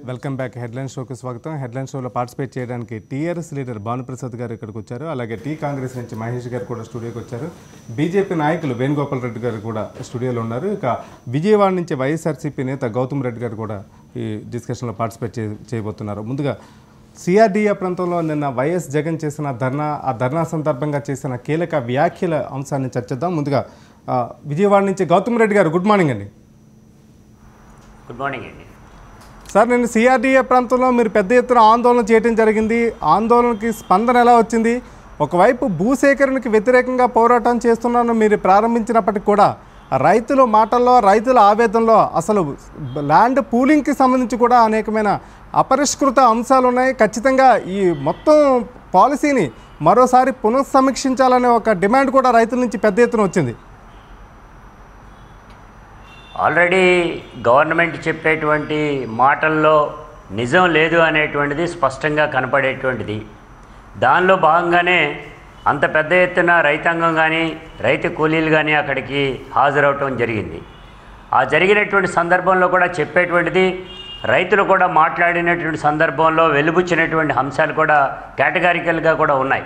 Welcome back headline షోకి స్వాగతం. Headline షోలో పార్టిసిపేట్ చేయడానికి టీఆర్ఎస్ లీడర్ భానుప్రసాద్ గారు ఇక్కడికి వచ్చారు. అలాగే టీ కాంగ్రెస్ నుంచి మహేష్ గారు కూడా స్టూడియోకి వచ్చారు. బీజేపీ నాయకులు వేణుగోపాల్ రెడ్డి గారు కూడా స్టూడియోలో ఉన్నారు. ఇక విజయవాడ నుంచి వైఎస్ఆర్సీపీ నేత గౌతమ్ రెడ్డి గారు కూడా ఈ డిస్కషన్లో పార్టిసిపేట్ చేయబోతున్నారు. ముందుగా సిఆర్డీఏ ప్రాంతంలో నిన్న వైఎస్ జగన్ చేసిన ఆ ధర్నా సందర్భంగా చేసిన కీలక వ్యాఖ్యల అంశాన్ని చర్చిద్దాం. ముందుగా విజయవాడ నుంచి గౌతమ్ రెడ్డి గారు, గుడ్ మార్నింగ్ అండి. గుడ్ మార్నింగ్ అండి. సార్, నేను సిఆర్డీఏ ప్రాంతంలో మీరు పెద్ద ఎత్తున ఆందోళన చేయడం జరిగింది. ఆందోళనకి స్పందన ఎలా వచ్చింది? ఒకవైపు భూసేకరణకి వ్యతిరేకంగా పోరాటం చేస్తున్నాను మీరు ప్రారంభించినప్పటికీ కూడా రైతుల మాటల్లో, రైతుల ఆవేదనలో అసలు ల్యాండ్ పూలింగ్కి సంబంధించి కూడా అనేకమైన అపరిష్కృత అంశాలు ఉన్నాయి. ఖచ్చితంగా ఈ మొత్తం పాలసీని మరోసారి పునఃసమీక్షించాలనే ఒక డిమాండ్ కూడా రైతుల నుంచి పెద్ద ఎత్తున వచ్చింది. ఆల్రెడీ గవర్నమెంట్ చెప్పేటువంటి మాటల్లో నిజం లేదు అనేటువంటిది స్పష్టంగా కనపడేటువంటిది. దానిలో భాగంగానే అంత పెద్ద ఎత్తున రైతాంగం కానీ రైతు కూలీలు కానీ అక్కడికి హాజరవటం జరిగింది. ఆ జరిగినటువంటి సందర్భంలో కూడా చెప్పేటువంటిది, రైతులు కూడా మాట్లాడినటువంటి సందర్భంలో వెలుబుచ్చినటువంటి అంశాలు కూడా కేటగారికల్గా కూడా ఉన్నాయి.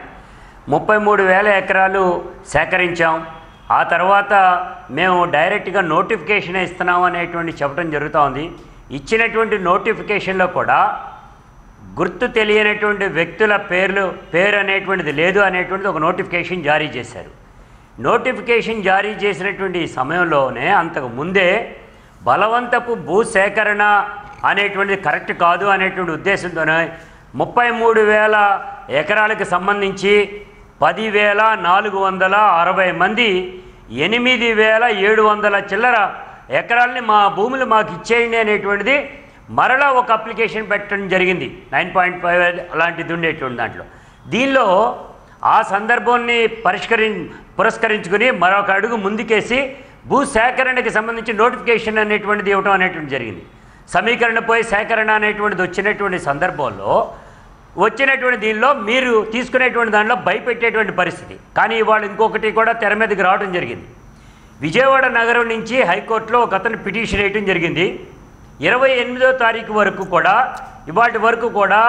33,000 ఎకరాలు సేకరించాం, ఆ తర్వాత మేము డైరెక్ట్గా నోటిఫికేషన్ ఇస్తున్నాం అనేటువంటి చెప్పడం జరుగుతూ ఉంది. ఇచ్చినటువంటి నోటిఫికేషన్లో కూడా గుర్తు తెలియనటువంటి వ్యక్తుల పేరు అనేటువంటిది లేదు అనేటువంటిది ఒక నోటిఫికేషన్ జారీ చేశారు. నోటిఫికేషన్ జారీ చేసినటువంటి సమయంలోనే అంతకు ముందే బలవంతపు భూసేకరణ అనేటువంటిది కరెక్ట్ కాదు అనేటువంటి ఉద్దేశంతోనే 33,000 ఎకరాలకు సంబంధించి 10,460 మంది 8,700 చిల్లర ఎకరాలని మా భూములు మాకు ఇచ్చేయండి అనేటువంటిది మరలా ఒక అప్లికేషన్ పెట్టడం జరిగింది. 9.5 అలాంటిది ఉండేటువంటి దాంట్లో. దీనిలో ఆ సందర్భాన్ని పురస్కరించుకుని మరొక అడుగు ముందుకేసి భూసేకరణకి సంబంధించి నోటిఫికేషన్ అనేటువంటిది ఇవ్వడం అనేటువంటి జరిగింది. సమీకరణ పోయి సేకరణ అనేటువంటిది వచ్చినటువంటి సందర్భంలో వచ్చినటువంటి దీనిలో మీరు తీసుకునేటువంటి దానిలో భయపెట్టేటువంటి పరిస్థితి. కానీ ఇవాళ ఇంకొకటి కూడా తెర మీదకి రావడం జరిగింది. విజయవాడ నగరం నుంచి హైకోర్టులో ఒక అతను పిటిషన్ వేయడం జరిగింది. 28వ తారీఖు వరకు కూడా, ఇవాటి వరకు కూడా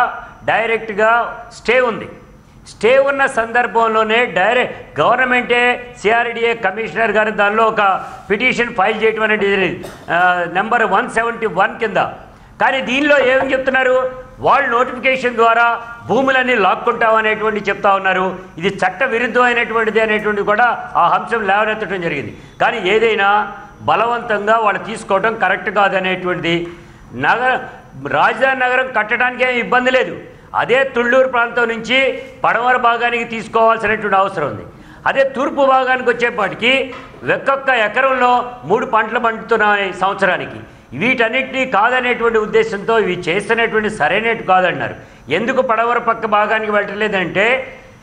డైరెక్ట్గా స్టే ఉంది. స్టే ఉన్న సందర్భంలోనే గవర్నమెంటే సిఆర్డీఏ కమిషనర్ గారు దానిలో ఒక పిటిషన్ ఫైల్ చేయడం అనేది నెంబర్ 171 కింద. కానీ దీనిలో ఏమని చెప్తున్నారు, వాళ్ళు నోటిఫికేషన్ ద్వారా భూములన్నీ లాక్కుంటామనేటువంటి చెప్తా ఉన్నారు. ఇది చట్ట విరుద్ధమైనటువంటిది అనేటువంటిది కూడా ఆ అంశం లేవనెత్తడం జరిగింది. కానీ ఏదైనా బలవంతంగా వాళ్ళు తీసుకోవడం కరెక్ట్ కాదనేటువంటిది. రాజధాని నగరం కట్టడానికే ఇబ్బంది లేదు. అదే తుళ్ళూరు ప్రాంతం నుంచి పడమర భాగానికి తీసుకోవాల్సినటువంటి అవసరం ఉంది. అదే తూర్పు భాగానికి వచ్చేపాటికి ఒక్కొక్క ఎకరంలో 3 పంటలు పండుతున్నాయి సంవత్సరానికి. వీటన్నిటినీ కాదనేటువంటి ఉద్దేశంతో ఇవి చేస్తున్నటువంటి సరైనట్టు కాదన్నారు. ఎందుకు పడమర పక్క భాగానికి వెళ్ళలేదంటే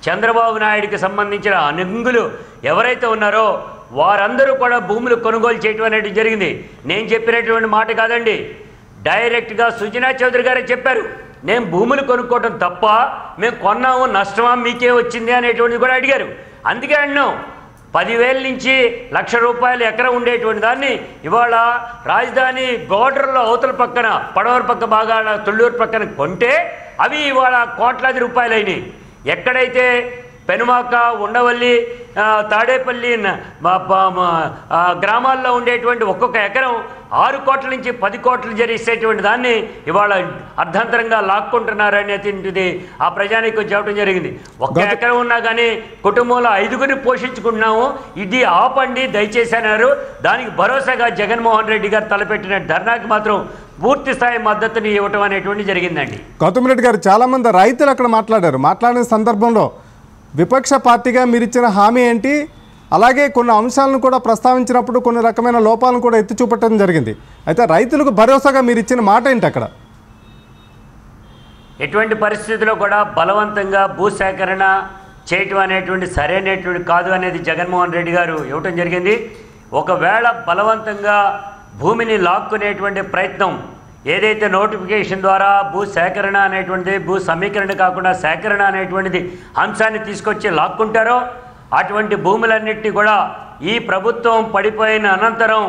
చంద్రబాబు నాయుడికి సంబంధించిన అనుంగులు ఎవరైతే ఉన్నారో వారందరూ కూడా భూములు కొనుగోలు చేయటం అనేది జరిగింది. నేను చెప్పినటువంటి మాట కాదండి, డైరెక్ట్గా సుజనా చౌదరి గారే చెప్పారు. నేను భూములు కొనుక్కోవడం తప్ప, మేము కొన్నాము నష్టమా మీకే వచ్చింది అనేటువంటిది కూడా అడిగారు. అందుకే అన్నాం, 10,000 నుంచి ₹1,00,000 ఎకరం ఉండేటువంటి దాన్ని ఇవాళ రాజధాని బోర్డర్లో అవతల పక్కన పడవర పక్క భాగాల తుళ్ళూరు పక్కన కొంటే అవి ఇవాళ కోట్లాది రూపాయలు అయినాయి. ఎక్కడైతే పెనుమాక, ఉండవల్లి, తాడేపల్లి గ్రామాల్లో ఉండేటువంటి ఒక్కొక్క ఎకరం 6 కోట్ల నుంచి 10 కోట్లు జరిగేటువంటి దాన్ని ఇవాళ అర్ధంతరంగా లాక్కుంటున్నారు అనేటువంటిది ఆ ప్రజానికి చెప్పడం జరిగింది. ఒక్క ఎకరం ఉన్నా కానీ కుటుంబంలో 5గురిని పోషించుకుంటున్నాము, ఇది ఆపండి దయచేసి అన్నారు. దానికి భరోసాగా జగన్మోహన్ రెడ్డి గారు తలపెట్టిన ధర్నాకి మాత్రం పూర్తి స్థాయి మద్దతుని ఇవ్వటం అనేటువంటి జరిగిందండి. గౌతమ్ రెడ్డి గారు, చాలామంది రైతులు అక్కడ మాట్లాడిన సందర్భంలో విపక్ష పార్టీగా మీరు ఇచ్చిన హామీ ఏంటి? అలాగే కొన్ని అంశాలను కూడా ప్రస్తావించినప్పుడు కొన్ని రకమైన లోపాలను కూడా ఎత్తి చూపట్టడం జరిగింది. అయితే రైతులకు భరోసాగా మీరు ఇచ్చిన మాట ఏంటి? అక్కడ ఎటువంటి పరిస్థితుల్లో కూడా బలవంతంగా భూసేకరణ చేయటం అనేటువంటి సరైనటువంటి కాదు అనేది జగన్మోహన్ రెడ్డి గారు ఇవ్వటం జరిగింది. ఒకవేళ బలవంతంగా భూమిని లాక్కునేటువంటి ప్రయత్నం ఏదైతే నోటిఫికేషన్ ద్వారా భూసేకరణ అనేటువంటిది, భూ సమీకరణ కాకుండా సేకరణ అనేటువంటిది అంశాన్ని తీసుకొచ్చి లాక్కుంటారో అటువంటి భూములన్నింటినీ కూడా ఈ ప్రభుత్వం పడిపోయిన అనంతరం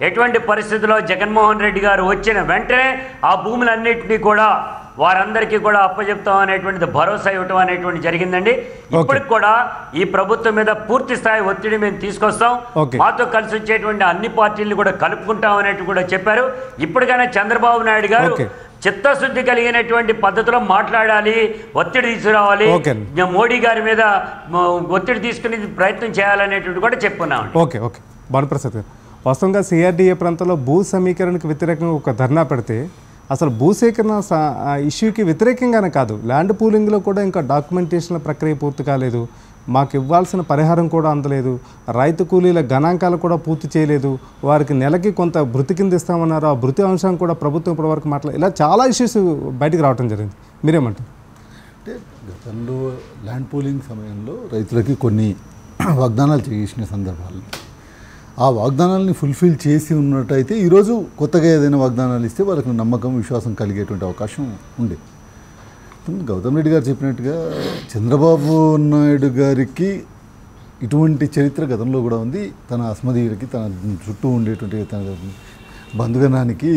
ఎటువంటి పరిస్థితుల్లో జగన్మోహన్ రెడ్డి గారు వచ్చిన వెంటనే ఆ భూములన్నింటినీ కూడా వారందరికీ కూడా అప్పచెప్తాం అనేటువంటిది భరోసా ఇవ్వటం అనేటువంటి జరిగిందండి. ఇప్పటికి కూడా ఈ ప్రభుత్వం మీద పూర్తి స్థాయి ఒత్తిడి మేము తీసుకొస్తాం, మాతో కలిసి వచ్చేటువంటి అన్ని పార్టీలను కూడా కలుపుకుంటాం అనేట్టు కూడా చెప్పారు. ఇప్పటికైనా చంద్రబాబు నాయుడు గారు చిత్తశుద్ధి కలిగినటువంటి పద్ధతిలో మాట్లాడాలి, ఒత్తిడి తీసుకురావాలి, మోడీ గారి మీద ఒత్తిడి తీసుకునే ప్రయత్నం చేయాలనేటువంటి కూడా చెప్పుకున్నాం. ఓకే ఓకే భానుప్రసాద్ గారు, వాస్తవంగా సిఆర్డీఏ ప్రాంతంలో భూ సమీకరణకు వ్యతిరేకంగా ఒక ధర్నా పెడితే అసలు భూసేకరణ ఇష్యూకి వ్యతిరేకంగానే కాదు, ల్యాండ్ పూలింగ్లో కూడా ఇంకా డాక్యుమెంటేషన్ల ప్రక్రియ పూర్తి కాలేదు, మాకు ఇవ్వాల్సిన పరిహారం కూడా అందలేదు, రైతు కూలీల గణాంకాలు కూడా పూర్తి చేయలేదు, వారికి నెలకి కొంత భృతి కింద ఇస్తామన్నారు, ఆ భృతి అంశం కూడా ప్రభుత్వం ఇప్పటివరకు ఇలా చాలా ఇష్యూస్ బయటికి రావడం జరిగింది. మీరేమంటారు? అంటే గతంలో ల్యాండ్ పూలింగ్ సమయంలో రైతులకి కొన్ని వాగ్దానాలు చేసిన సందర్భాలు, ఆ వాగ్దానాలని ఫుల్ఫిల్ చేసి ఉన్నట్టయితే ఈరోజు కొత్తగా ఏదైనా వాగ్దానాలు ఇస్తే వాళ్ళకి నమ్మకం విశ్వాసం కలిగేటువంటి అవకాశం ఉండే. గౌతమ్ రెడ్డి గారు చెప్పినట్టుగా చంద్రబాబు నాయుడు గారికి ఇటువంటి చరిత్ర గతంలో కూడా ఉంది. తన అస్మదీయులకి, తన చుట్టూ ఉండేటువంటి తన బంధుగణానికి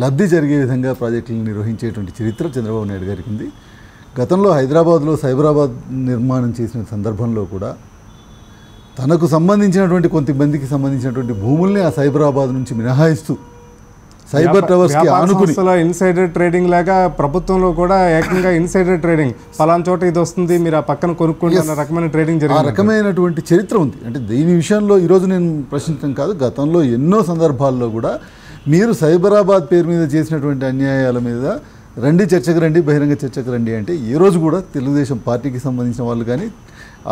లబ్ధి జరిగే విధంగా ప్రాజెక్టులను నిర్వహించేటువంటి చరిత్ర చంద్రబాబు నాయుడు గారికి ఉంది. గతంలో హైదరాబాద్లో సైబరాబాద్ నిర్మాణం చేసిన సందర్భంలో కూడా తనకు సంబంధించినటువంటి కొంతమందికి సంబంధించినటువంటి భూముల్ని ఆ సైబరాబాద్ నుంచి మినహాయిస్తూ సైబర్ టవర్స్కి ఆనుకుని ఇన్సైడర్ ట్రేడింగ్ లాగా ప్రభుత్వంలో కూడా ఏకంగా ఇన్సైడర్ ట్రేడింగ్, పలానా చోట ఇది వస్తుంది మీరు ఆ పక్కన కొనుక్కోండి అన్న రకమైన ట్రేడింగ్ జరిగింది. ఆ రకమైనటువంటి చరిత్ర ఉంది. అంటే దీని విషయంలో ఈరోజు నేను ప్రశ్నించడం కాదు, గతంలో ఎన్నో సందర్భాల్లో కూడా మీరు సైబరాబాద్ పేరు మీద చేసినటువంటి అన్యాయాల మీద రండి చర్చకు రండి, బహిరంగ చర్చకు రండి అంటే ఏ రోజు కూడా తెలుగుదేశం పార్టీకి సంబంధించిన వాళ్ళు కానీ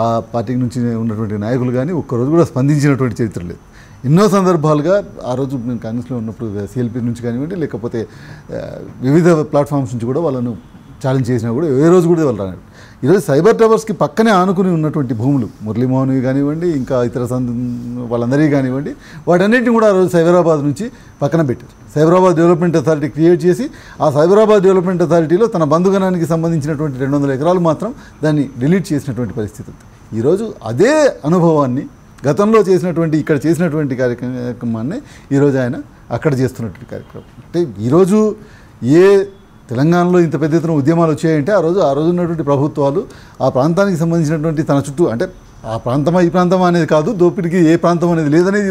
ఆ పార్టీ నుంచి ఉన్నటువంటి నాయకులు కానీ ఒక్కరోజు కూడా స్పందించినటువంటి చరిత్ర లేదు. ఎన్నో సందర్భాలుగా ఆ రోజు నేను కాంగ్రెస్లో ఉన్నప్పుడు సిఎల్పి నుంచి కానివ్వండి, లేకపోతే వివిధ ప్లాట్ఫామ్స్ నుంచి కూడా వాళ్ళను ఛాలెంజ్ చేసినా కూడా ఏ రోజు కూడా వాళ్ళు రాలేదు. ఈరోజు సైబర్ టవర్స్కి పక్కనే ఆనుకుని ఉన్నటువంటి భూములు మురళీమోహన్వి కానివ్వండి, ఇంకా ఇతర వాళ్ళందరికీ కానివ్వండి, వాటన్నిటిని కూడా ఆ రోజు సైబరాబాద్ నుంచి పక్కన పెట్టారు. సైబరాబాద్ డెవలప్మెంట్ అథారిటీ క్రియేట్ చేసి ఆ సైబరాబాద్ డెవలప్మెంట్ అథారిటీలో తన బంధుగణానికి సంబంధించినటువంటి 200 ఎకరాలు మాత్రం దాన్ని డిలీట్ చేసినటువంటి పరిస్థితి ఉంది. ఈరోజు అదే అనుభవాన్ని గతంలో చేసినటువంటి ఇక్కడ చేసినటువంటి కార్యక్రమాన్ని ఈరోజు ఆయన అక్కడ చేస్తున్నటువంటి కార్యక్రమం. అంటే ఈరోజు ఏ తెలంగాణలో ఇంత పెద్ద ఎత్తున ఉద్యమాలు వచ్చాయంటే ఆ రోజు ఉన్నటువంటి ప్రభుత్వాలు ఆ ప్రాంతానికి సంబంధించినటువంటి తన చుట్టూ, అంటే ఆ ప్రాంతమా ఈ ప్రాంతమా అనేది కాదు, దోపిడికి ఏ ప్రాంతం అనేది లేదనేది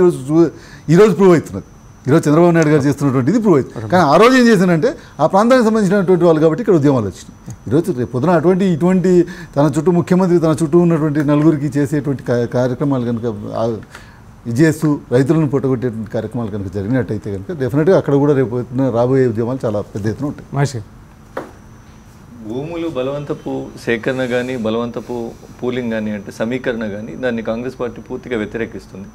ఈరోజు ప్రూవ్ అవుతున్నది. ఈరోజు చంద్రబాబు నాయుడు గారు చేస్తున్నటువంటిది ప్రూవ్ అవుతుంది. కానీ ఆ రోజు ఏం చేశానంటే ఆ ప్రాంతానికి సంబంధించినటువంటి వాళ్ళు కాబట్టి ఇక్కడ ఉద్యమాలు వచ్చినాయి. ఈరోజు రేపు పొద్దున ఇటువంటి తన చుట్టూ ముఖ్యమంత్రి తన చుట్టూ ఉన్నటువంటి నలుగురికి చేసేటువంటి కార్యక్రమాలు కనుక ఇది చేస్తూ రైతులను పొట్టగొట్టేటువంటి కార్యక్రమాలు కనుక జరిగినట్టయితే కనుక డెఫినెట్గా అక్కడ కూడా రేపు రాబోయే ఉద్యమాలు చాలా పెద్ద ఎత్తున ఉంటాయి. భూములు బలవంతపు సేకరణ కానీ బలవంతపు పూలింగ్ కానీ అంటే సమీకరణ కానీ దాన్ని కాంగ్రెస్ పార్టీ పూర్తిగా వ్యతిరేకిస్తుంది.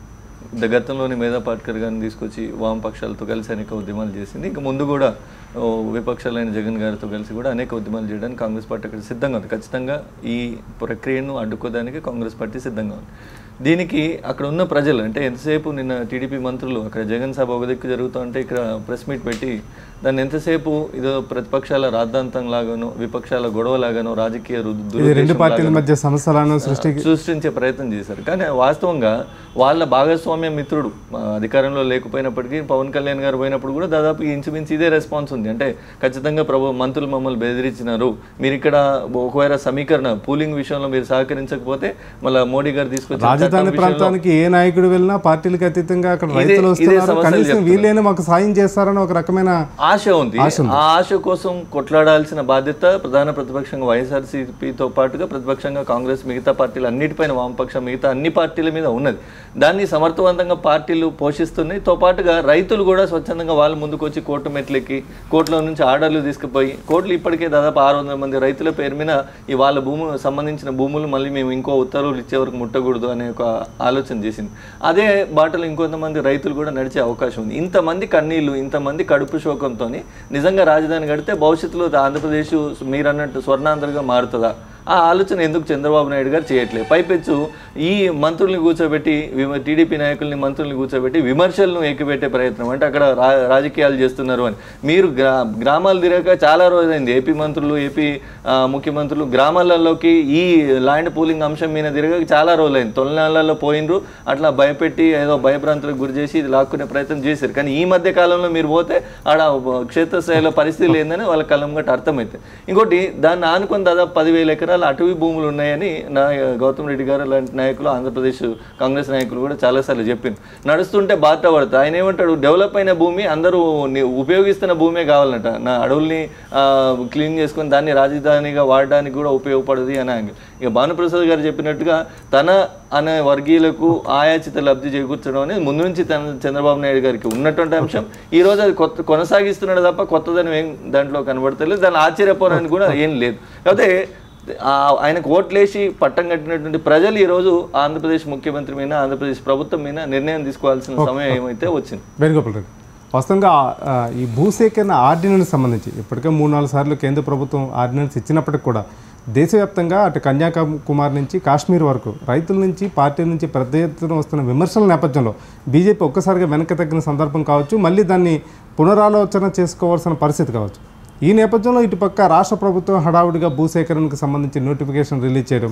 గతంలోని మేధా పాట్కర్ గారిని తీసుకొచ్చి వామపక్షాలతో కలిసి అనేక ఉద్యమాలు చేసింది. ఇంకా ముందు కూడా విపక్షాలైన జగన్ గారితో కలిసి కూడా అనేక ఉద్యమాలు చేయడానికి కాంగ్రెస్ పార్టీ అక్కడ సిద్ధంగా ఉంది. ఖచ్చితంగా ఈ ప్రక్రియను అడ్డుకోవడానికి కాంగ్రెస్ పార్టీ సిద్ధంగా ఉంది. దీనికి అక్కడ ఉన్న ప్రజలు అంటే ఎంతసేపు నిన్న టీడీపీ మంత్రులు అక్కడ జగన్ సభ ఒక దిక్కు జరుగుతుంటే ఇక్కడ ప్రెస్ మీట్ పెట్టి దాన్ని ఎంతసేపు ఇదో ప్రతిపక్షాల రాద్ధాంతం లాగానో విపక్షాల గొడవ లాగానో రాజకీయ సృష్టించే ప్రయత్నం చేశారు. కానీ వాస్తవంగా వాళ్ళ భాగస్వామ్య మిత్రుడు అధికారంలో లేకపోయినప్పటికీ పవన్ కళ్యాణ్ గారు పోయినప్పుడు కూడా దాదాపు ఇంచుమించు ఇదే రెస్పాన్స్ ఉంది. అంటే ఖచ్చితంగా మంత్రులు మమ్మల్ని బెదిరించినారు, మీరు ఇక్కడ ఒకవేళ సమీకరణ పూలింగ్ విషయంలో మీరు సహకరించకపోతే మళ్ళీ మోడీ గారు తీసుకొచ్చి రాజధాని ప్రాంతానికి ఏ నాయకుడు వెళ్ళినా పార్టీలకు అతీతంగా అక్కడ రైతులు వస్తున్నారు, కనీసం వీళ్ళైనా మాకు సాయం చేస్తారని ఒక రకమైన ఆశ ఉంది. ఆ ఆశ కోసం కొట్లాడాల్సిన బాధ్యత ప్రధాన ప్రతిపక్షంగా వైఎస్ఆర్సీపీతో పాటుగా ప్రతిపక్షంగా కాంగ్రెస్ మిగతా పార్టీలు అన్నిటిపైన వామపక్షం మిగతా అన్ని పార్టీల మీద ఉన్నది. దాన్ని సమర్థవంతంగా పార్టీలు పోషిస్తున్నాయి. తో పాటుగా రైతులు కూడా స్వచ్ఛందంగా వాళ్ళ ముందుకు వచ్చి కోర్టు మెట్లెక్కి కోర్టులో నుంచి ఆర్డర్లు తీసుకుపోయి కోర్టులు ఇప్పటికే దాదాపు 600 మంది రైతుల పేరు మీద ఈ వాళ్ళ భూములు సంబంధించిన భూములు మళ్ళీ మేము ఇంకో ఉత్తర్వులు ఇచ్చే వరకు ముట్టకూడదు అనే ఒక ఆలోచన చేసింది. అదే బాటలో ఇంకొంతమంది రైతులు కూడా నడిచే అవకాశం ఉంది. ఇంతమంది కన్నీళ్లు ఇంతమంది కడుపు శోకంతో నిజంగా రాజధాని కడితే భవిష్యత్తులో ఆంధ్రప్రదేశ్ మీరన్నట్టు స్వర్ణాంధ్రగా మారుతుందా ఆ ఆలోచన ఎందుకు చంద్రబాబు నాయుడు గారు చేయట్లేదు? పైపెచ్చు ఈ మంత్రుల్ని కూర్చోబెట్టి టీడీపీ నాయకుల్ని మంత్రుల్ని కూర్చోబెట్టి విమర్శలను ఎక్కిపెట్టే ప్రయత్నం, అంటే అక్కడ రాజకీయాలు చేస్తున్నారు అని. మీరు గ్రామాలు తిరగక చాలా రోజైంది. ఏపీ మంత్రులు, ఏపీ ముఖ్యమంత్రులు గ్రామాలలోకి ఈ ల్యాండ్ పూలింగ్ అంశం మీద తిరగక చాలా రోజులైంది. తొలినాళ్ళలో పోయినరు, అట్లా భయపెట్టి ఏదో భయభ్రాంతులకు గురి చేసి ఇది లాక్కునే ప్రయత్నం చేశారు. కానీ ఈ మధ్య కాలంలో మీరు పోతే ఆడ క్షేత్రస్థాయిలో పరిస్థితులు ఏందని వాళ్ళ కళ్ళం గట్టి అర్థమవుతుంది. ఇంకోటి దాన్ని ఆనుకొని దాదాపు 10,000 ఎకరాల అటవీ భూములు ఉన్నాయని గౌతమ్ రెడ్డి గారు లాంటి నాయకులు, ఆంధ్రప్రదేశ్ కాంగ్రెస్ నాయకులు కూడా చాలాసార్లు చెప్పింది. నడుస్తుంటే బాధ పడతా. ఆయన ఏమంటాడు, డెవలప్ అయిన భూమి అందరూ ఉపయోగిస్తున్న భూమే కావాలంట, నా అడవుల్ని క్లీన్ చేసుకొని దాన్ని రాజధానిగా వాడడానికి కూడా ఉపయోగపడదు అని. ఇక భానుప్రసాద్ గారు చెప్పినట్టుగా తన అనే వర్గీయులకు ఆయాచిత లబ్ధి చేకూర్చడం అనేది ముందు నుంచి చంద్రబాబు నాయుడు గారికి ఉన్నటువంటి అంశం. ఈ రోజు అది కొనసాగిస్తున్నాడు తప్ప కొత్తదని ఏం దాంట్లో కనబడతలేదు. దాన్ని ఆశ్చర్యపోవడానికి కూడా ఏం లేదు. కాకపోతే ఆయనకు ఓట్లేసి పట్టం కట్టినటువంటి ప్రజలు ఈరోజు ఆంధ్రప్రదేశ్ ముఖ్యమంత్రి మీద, ఆంధ్రప్రదేశ్ ప్రభుత్వం మీద నిర్ణయం తీసుకోవాల్సిన సమయం ఏమైతే వచ్చింది. వేణుగోపాల్ రెడ్డి, వాస్తవంగా ఈ భూసేకరణ ఆర్డినెన్స్ సంబంధించి ఇప్పటికే 3-4 సార్లు కేంద్ర ప్రభుత్వం ఆర్డినెన్స్ ఇచ్చినప్పటికి కూడా దేశవ్యాప్తంగా అటు కన్యాకుమారి నుంచి కాశ్మీర్ వరకు రైతుల నుంచి, పార్టీల నుంచి పెద్ద ఎత్తున వస్తున్న విమర్శల నేపథ్యంలో బీజేపీ ఒక్కసారిగా వెనక్కి తగ్గిన సందర్భం కావచ్చు, మళ్ళీ దాన్ని పునరాలోచన చేసుకోవాల్సిన పరిస్థితి కావచ్చు. ఈ నేపథ్యంలో ఇటుపక్క రాష్ట్ర ప్రభుత్వం హడావుడిగా భూసేకరణకు సంబంధించి నోటిఫికేషన్ రిలీజ్ చేయడం,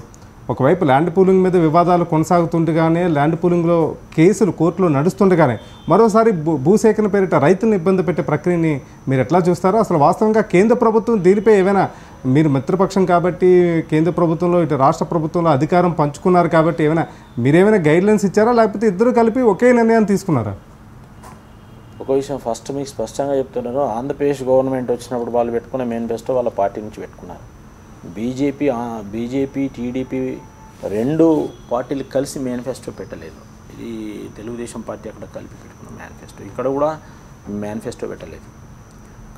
ఒకవైపు ల్యాండ్ పూలింగ్ మీద వివాదాలు కొనసాగుతుండగానే, ల్యాండ్ పూలింగ్లో కేసులు కోర్టులో నడుస్తుండగానే మరోసారి భూసేకరణ పేరిట రైతులను ఇబ్బంది పెట్టే ప్రక్రియని మీరు ఎట్లా చూస్తారో? అసలు వాస్తవంగా కేంద్ర ప్రభుత్వం దీనిపై ఏమైనా, మీరు మిత్రపక్షం కాబట్టి కేంద్ర ప్రభుత్వంలో ఇటు రాష్ట్ర ప్రభుత్వంలో అధికారం పంచుకున్నారు కాబట్టి మీరేమైనా గైడ్లైన్స్ ఇచ్చారా, లేకపోతే ఇద్దరు కలిపి ఒకే నిర్ణయం తీసుకున్నారా? ఒక విషయం ఫస్ట్ మీకు స్పష్టంగా చెప్తున్నారు. ఆంధ్రప్రదేశ్ గవర్నమెంట్ వచ్చినప్పుడు వాళ్ళు పెట్టుకున్న మేనిఫెస్టో వాళ్ళ పార్టీ నుంచి పెట్టుకున్నారు. బీజేపీ టీడీపీ 2 పార్టీలు కలిసి మేనిఫెస్టో పెట్టలేదు. ఇది తెలుగుదేశం పార్టీ అక్కడ కలిపి పెట్టుకున్న మేనిఫెస్టో, ఇక్కడ కూడా మేనిఫెస్టో పెట్టలేదు.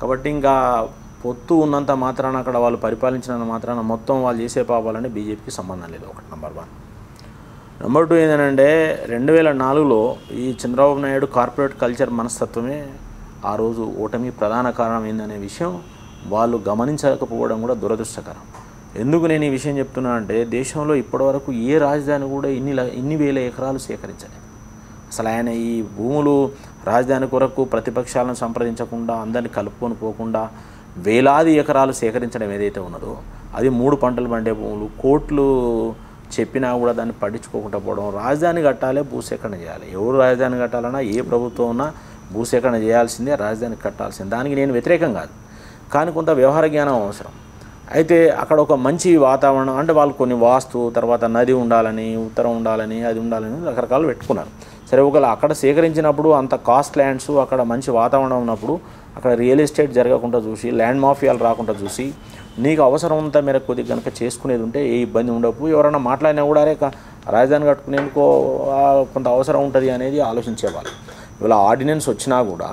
కాబట్టి ఇంకా పొత్తు ఉన్నంత మాత్రాన, అక్కడ వాళ్ళు పరిపాలించినంత మాత్రాన మొత్తం వాళ్ళు చేసే పాపాలని బీజేపీకి సంబంధం లేదు. ఒకటి నెంబర్ 1. నెంబర్ 2 ఏంటంటే 2004లో ఈ చంద్రబాబు నాయుడు కార్పొరేట్ కల్చర్ మనస్తత్వమే ఆ రోజు ఓటమి ప్రధాన కారణం ఏందనే విషయం వాళ్ళు గమనించకపోవడం కూడా దురదృష్టకరం. ఎందుకు నేను ఈ విషయం చెప్తున్నా అంటే, దేశంలో ఇప్పటివరకు ఏ రాజధాని కూడా ఇన్ని వేల ఎకరాలు సేకరించలేదు. అసలు ఆయన ఈ భూములు రాజధాని కొరకు ప్రతిపక్షాలను సంప్రదించకుండా, అందరినీ కలుపుకొని పోకుండా వేలాది ఎకరాలు సేకరించడం ఏదైతే ఉన్నదో, అది 3 పంటలు పండే భూములు. కోట్లు చెప్పినా కూడా దాన్ని పట్టించుకోకుండా పోవడం. రాజధాని కట్టాలి, భూసేకరణ చేయాలి. ఎవరు రాజధాని కట్టాలన్నా, ఏ ప్రభుత్వం ఉన్నా భూసేకరణ చేయాల్సిందే, రాజధాని కట్టాల్సిందే. దానికి నేను వ్యతిరేకం కాదు, కానీ కొంత వ్యవహార జ్ఞానం అవసరం. అయితే అక్కడ ఒక మంచి వాతావరణం, అంటే వాళ్ళు కొన్ని వాస్తు, తర్వాత నది ఉండాలని, ఉత్తరం ఉండాలని, అది ఉండాలని రకరకాలు పెట్టుకున్నారు. సరే, ఒకవేళ అక్కడ సేకరించినప్పుడు అంత కాస్ట్ ల్యాండ్స్, అక్కడ మంచి వాతావరణం ఉన్నప్పుడు అక్కడ రియల్ ఎస్టేట్ జరగకుండా చూసి, ల్యాండ్ మాఫియాలు రాకుండా చూసి, నీకు అవసరం అంతా మేరకు కొద్దిగా కనుక చేసుకునేది ఉంటే ఏ ఇబ్బంది ఉండవు. ఎవరైనా మాట్లాడినా కూడా రే రాజధాని కట్టుకునేందుకో కొంత అవసరం ఉంటుంది అనేది ఆలోచించేవాళ్ళు. ఇవాళ ఆర్డినెన్స్ వచ్చినా కూడా,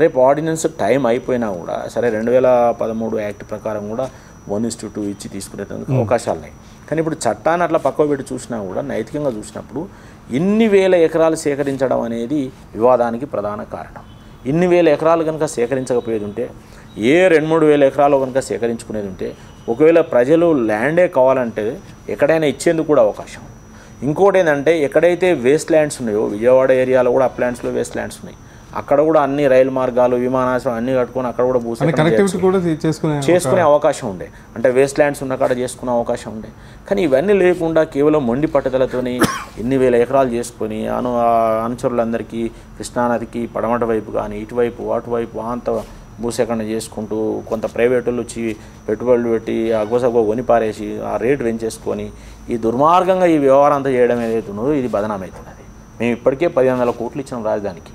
రేపు ఆర్డినెన్స్ టైం అయిపోయినా కూడా సరే 2013 యాక్ట్ ప్రకారం కూడా 1:2 ఇచ్చి తీసుకునేందుకు అవకాశాలు ఉన్నాయి. కానీ ఇప్పుడు చట్టాన్ని అట్లా పక్కకు పెట్టి చూసినా కూడా, నైతికంగా చూసినప్పుడు ఇన్ని వేల ఎకరాలు సేకరించడం అనేది వివాదానికి ప్రధాన కారణం. ఇన్ని వేల ఎకరాలు కనుక సేకరించకపోయేది ఉంటే, ఏ 2-3 వేల ఎకరాలు కనుక సేకరించుకునేది ఉంటే, ఒకవేళ ప్రజలు ల్యాండే కావాలంటే ఎక్కడైనా ఇచ్చేందుకు కూడా అవకాశం. ఇంకోటి ఏంటంటే, ఎక్కడైతే వేస్ట్ ల్యాండ్స్ ఉన్నాయో, విజయవాడ ఏరియాలో కూడా అప్లాండ్స్లో వేస్ట్ ల్యాండ్స్ ఉన్నాయి, అక్కడ కూడా అన్ని రైలు మార్గాలు, విమానాశ్రయం అన్నీ కట్టుకొని అక్కడ కూడా చేసుకునే అవకాశం ఉండే. అంటే వేస్ట్ ల్యాండ్స్ ఉన్న కాడ చేసుకునే అవకాశం ఉండే. కానీ ఇవన్నీ లేకుండా కేవలం మొండి పట్టుదలతోని ఇన్ని వేల ఎకరాలు చేసుకొని అనుచరులందరికీ కృష్ణానదికి పడమట వైపు కానీ, ఇటువైపు అటువైపు అంత భూసేకరణ చేసుకుంటూ, కొంత ప్రైవేటులు వచ్చి పెట్టుబడులు పెట్టి అగోసగో కొనిపారేసి ఆ రేటు పెంచేసుకొని ఈ దుర్మార్గంగా ఈ వ్యవహారం అంతా చేయడం ఏదైతే ఉన్నదో ఇది బదనామవుతున్నది. మేము ఇప్పటికే 1500 కోట్లు ఇచ్చినాం రాజధానికి.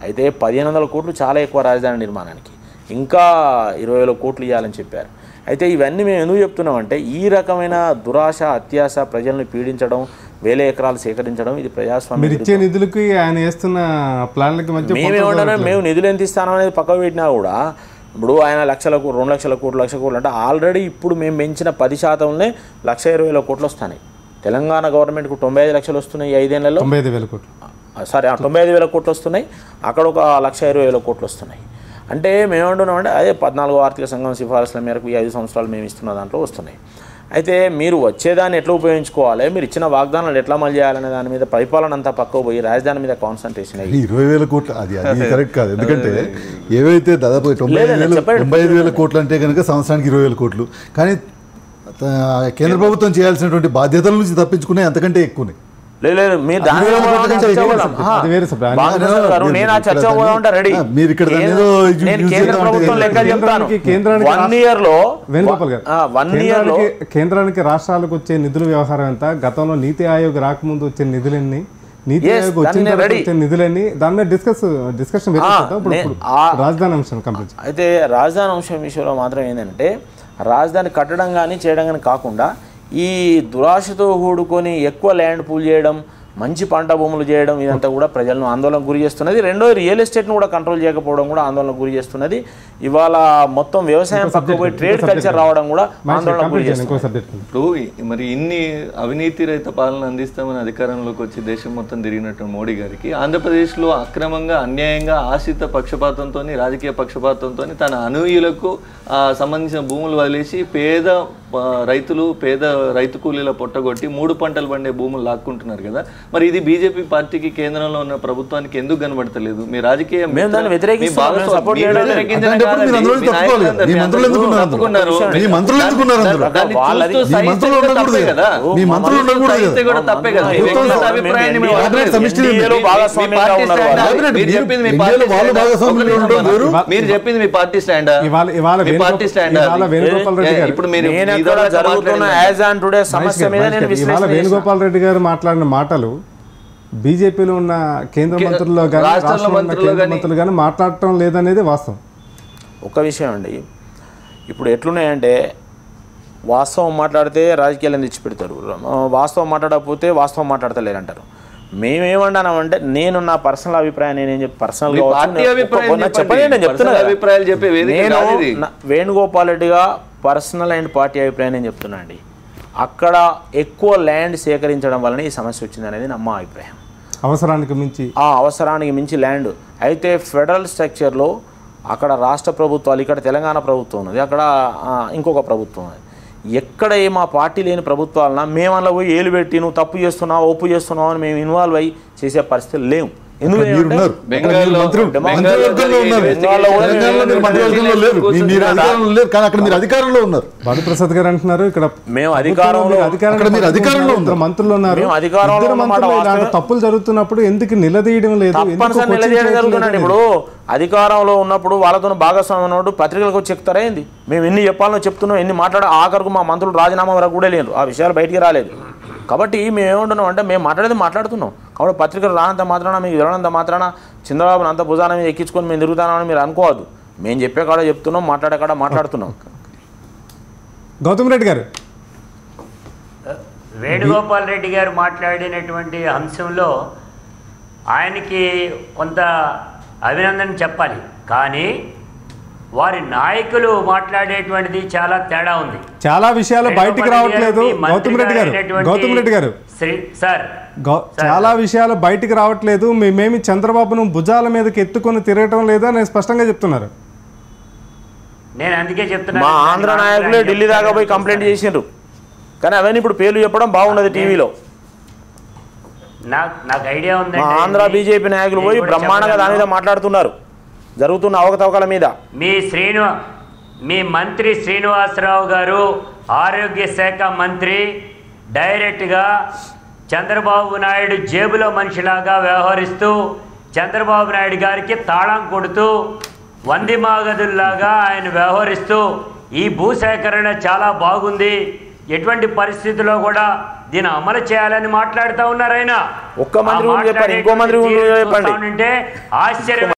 అయితే 1500 కోట్లు చాలా ఎక్కువ రాజధాని నిర్మాణానికి, ఇంకా 20,000 కోట్లు ఇవ్వాలని చెప్పారు. అయితే ఇవన్నీ మేము ఎందుకు చెప్తున్నామంటే, ఈ రకమైన దురాశ, అత్యాశ, ప్రజల్ని పీడించడం, వేల ఎకరాలు సేకరించడం, ఇది ప్రజాస్వామ్యం. నిధులకి ఆయన వేస్తున్న ప్లాన్లకి మేమేమంటారా, మేము నిధులు ఎంత ఇస్తానం అనేది పక్కకు పెట్టినా కూడా, ఇప్పుడు ఆయన 1 లక్షల కోట్లు, 2 లక్షల కోట్లు, 1 లక్ష కోట్లు అంటే ఆల్రెడీ ఇప్పుడు మేము పెంచిన 10%నే 1,20,000 కోట్లు వస్తున్నాయి. తెలంగాణ గవర్నమెంట్కు 95 లక్షలు వస్తున్నాయి 5 ఏళ్లలో, 95,000 కోట్లు, సారీ 95,000 కోట్లు వస్తున్నాయి. అక్కడ ఒక 1,20,000 కోట్లు వస్తున్నాయి. అంటే మేమేమంటున్నామంటే, అదే 14వ ఆర్థిక సంఘం సిఫారసుల మేరకు ఈ 5 సంవత్సరాలు మేము ఇస్తున్న దాంట్లో వస్తున్నాయి. అయితే మీరు వచ్చేదాన్ని ఎట్లా ఉపయోగించుకోవాలి, మీరు ఇచ్చిన వాగ్దానాలు ఎట్లా అమలు చేయాలనే దాని మీద పరిపాలన అంతా పక్కకు పోయి రాజధాని మీద కాన్సన్ట్రేషన్ అయ్యి 20,000 కోట్లు అది కరెక్ట్ కాదు. ఎందుకంటే ఏవైతే దాదాపు 95,000 కోట్లు అంటే కనుక సంవత్సరానికి 20,000 కోట్లు, కానీ కేంద్ర ప్రభుత్వం చేయాల్సినటువంటి బాధ్యతల నుంచి తప్పించుకునే అంతకంటే ఎక్కువనే. లేదు మీరు దాని నేను ఆ చర్చ పోదామంటే రెడీ. మీరు ఇక్కడ నేను కేంద్ర ప్రభుత్వం లెక్కలు చెప్తాను. 1 year లో వేణుగోపాల్ గారు, కేంద్రానికి రాష్ట్రాలకు వచ్చే నిధుల వ్యవహారం ఎంత, గతంలో నీతి ఆయోగ్ రాకముందు వచ్చే నిధులన్నీ, నీతి ఆయోగ్ వచ్చిన తర్వాత వచ్చే నిధులన్నీ, దాని మీద డిస్కషన్ రాజధాని అంశం కంప్లీట్. అయితే రాజధాని అంశం విషయంలో మాత్రం ఏంటంటే రాజధాని కట్టడం కానీ చేయడం కానీ కాకుండా ఈ దురాశతో కూడుకొని ఎక్కువ ల్యాండ్ పూల్ చేయడం, మంచి పంట భూములు చేయడం, ఇదంతా కూడా ప్రజలను ఆందోళనకు గురి చేస్తున్నది. రెండో రియల్ ఎస్టేట్ను కూడా కంట్రోల్ చేయకపోవడం కూడా ఆందోళనకు గురి చేస్తున్నది. ఇవాళ మొత్తం వ్యవసాయం పక్కకు పోయి ట్రేడ్ కల్చర్ రావడం కూడా ఆందోళనకు గురి చేస్తుంది. ఇప్పుడు మరి ఇన్ని అవినీతి రహిత పాలన అందిస్తామని అధికారంలోకి వచ్చి దేశం మొత్తం తిరిగినట్టు మోడీ గారికి ఆంధ్రప్రదేశ్లో అక్రమంగా, అన్యాయంగా, ఆశ్రిత పక్షపాతంతో, రాజకీయ పక్షపాతంతో తన అనుయులకు సంబంధించిన భూములు వదిలేసి పేద రైతు కూలీల పొట్టగొట్టి 3 పంటలు పండే భూములు లాక్కుంటున్నారు కదా. మరి ఇది బీజేపీ పార్టీకి, కేంద్రంలో ఉన్న ప్రభుత్వానికి ఎందుకు కనబడతలేదు? మీ రాజకీయ మీరు చెప్పింది మీ పార్టీ స్టాండ్. ఇప్పుడు వేణుగోపాల్ రెడ్డి గారు మాట్లాడిన మాటలు బీజేపీలో ఉన్న కేంద్ర మంత్రుల్లో కానీ రాష్ట్రంలో ఉన్న కేంద్ర మంత్రులు కానీ మాట్లాడటం లేదనేది వాస్తవం. ఒక విషయం అండి, ఇప్పుడు ఎట్లున్నాయంటే వాస్తవం మాట్లాడితే రాజకీయాలను తెచ్చిపెడతారు, వాస్తవం మాట్లాడకపోతే వాస్తవం మాట్లాడతలేరంటారు. మేమేమన్నామంటే నేను నా పర్సనల్ అభిప్రాయం వేణుగోపాల్ రెడ్డిగా పర్సనల్ అండ్ పార్టీ అభిప్రాయం నేను చెప్తున్నా అండి. అక్కడ ఎక్కువ ల్యాండ్ సేకరించడం వలన ఈ సమస్య వచ్చింది అనేది మా అభిప్రాయం. అవసరానికి మించి ల్యాండ్ అయితే ఫెడరల్ స్ట్రక్చర్లో అక్కడ రాష్ట్ర ప్రభుత్వాలు, ఇక్కడ తెలంగాణ ప్రభుత్వం ఉన్నది, అక్కడ ఇంకొక ప్రభుత్వం ఉన్నది. ఎక్కడ మా పార్టీ లేని ప్రభుత్వాలన్నా మేము అందులో పోయి ఏలు పెట్టి నువ్వు తప్పు చేస్తున్నావు, ఒప్పు చేస్తున్నావు అని మేము ఇన్వాల్వ్ అయ్యి చేసే పరిస్థితులు లేవు. భానుప్రసాద్ గారు అంటున్నారు ఇక్కడ మేము మంత్రులు ఉన్నారు, తప్పులు జరుగుతున్నప్పుడు ఎందుకు నిలదీయడం లేదు? ఇప్పుడు అధికారంలో ఉన్నప్పుడు వాళ్ళతో భాగస్వామ్యం ఉన్నప్పుడు పత్రికలకు చెప్తారా ఏంది? మేము ఎన్ని చెప్పాలో చెప్తున్నాం, ఎన్ని మాట్లాడ ఆఖరికి మా మంత్రులు రాజీనామా వరకు కూడా లేరు, ఆ విషయాలు బయటికి రాలేదు. కాబట్టి మేము ఏమంటున్నాం అంటే మేము మాట్లాడేది మాట్లాడుతున్నాం. కాబట్టి పత్రికలు రానంత మాత్రాన, మీకు వెళ్ళనంత మాత్రాన చంద్రబాబుని అంత భుజాన మీద ఎక్కించుకొని మేము తిరుగుతామని మీరు అనుకోవద్దు. మేము చెప్పే కాడ చెప్తున్నాం, మాట్లాడే కాడ మాట్లాడుతున్నాం. గౌతమ్ రెడ్డి గారు, వేణుగోపాల్ రెడ్డి గారు మాట్లాడినటువంటి అంశంలో ఆయనకి కొంత అభినందన చెప్పాలి, కానీ వారి నాయకులు మాట్లాడేటువంటిది చాలా తేడా ఉంది. చాలా విషయాలు బయటికి రావట్లేదు. గౌతమ్ రెడ్డి గారు సార్, చాలా విషయాలు బయటికి రావట్లేదు, మేమేమి చంద్రబాబును భుజాల మీదకి ఎత్తుకొని తిరగటం లేదా అని స్పష్టంగా చెప్తున్నారు. నేను అందుకే చెప్తున్నా, మా ఆంధ్ర నాయకులే ఢిల్లీ దాకా పోయి కంప్లైంట్ చేసిండ్రు, కానీ అవన్నీ ఇప్పుడు పేర్లు చెప్పడం బాగుండదు టీవీలో. నాకు ఐడియా ఉంది, మా ఆంధ్ర బీజేపీ నాయకులు పోయి బ్రహ్మాండంగా దాని మీద మాట్లాడుతున్నారు, జరుగుతున్న అవకతవకల మీద. మీ మంత్రి శ్రీనివాసరావు గారు, ఆరోగ్య శాఖ మంత్రి, డైరెక్ట్గా చంద్రబాబు నాయుడు జేబులో మనిషిలాగా వ్యవహరిస్తూ చంద్రబాబు నాయుడు గారికి తాళం కొడుతూ వందిమాగదుల్లాగా ఆయన వ్యవహరిస్తూ ఈ భూసేకరణ చాలా బాగుంది, ఎటువంటి పరిస్థితుల్లో కూడా దీన్ని అమలు చేయాలని మాట్లాడుతూ ఉన్నారు. ఆయన ఒక్క మంత్రి చెప్పండి, ఇంకో మంత్రి చెప్పండి. ఆశ్చర్యం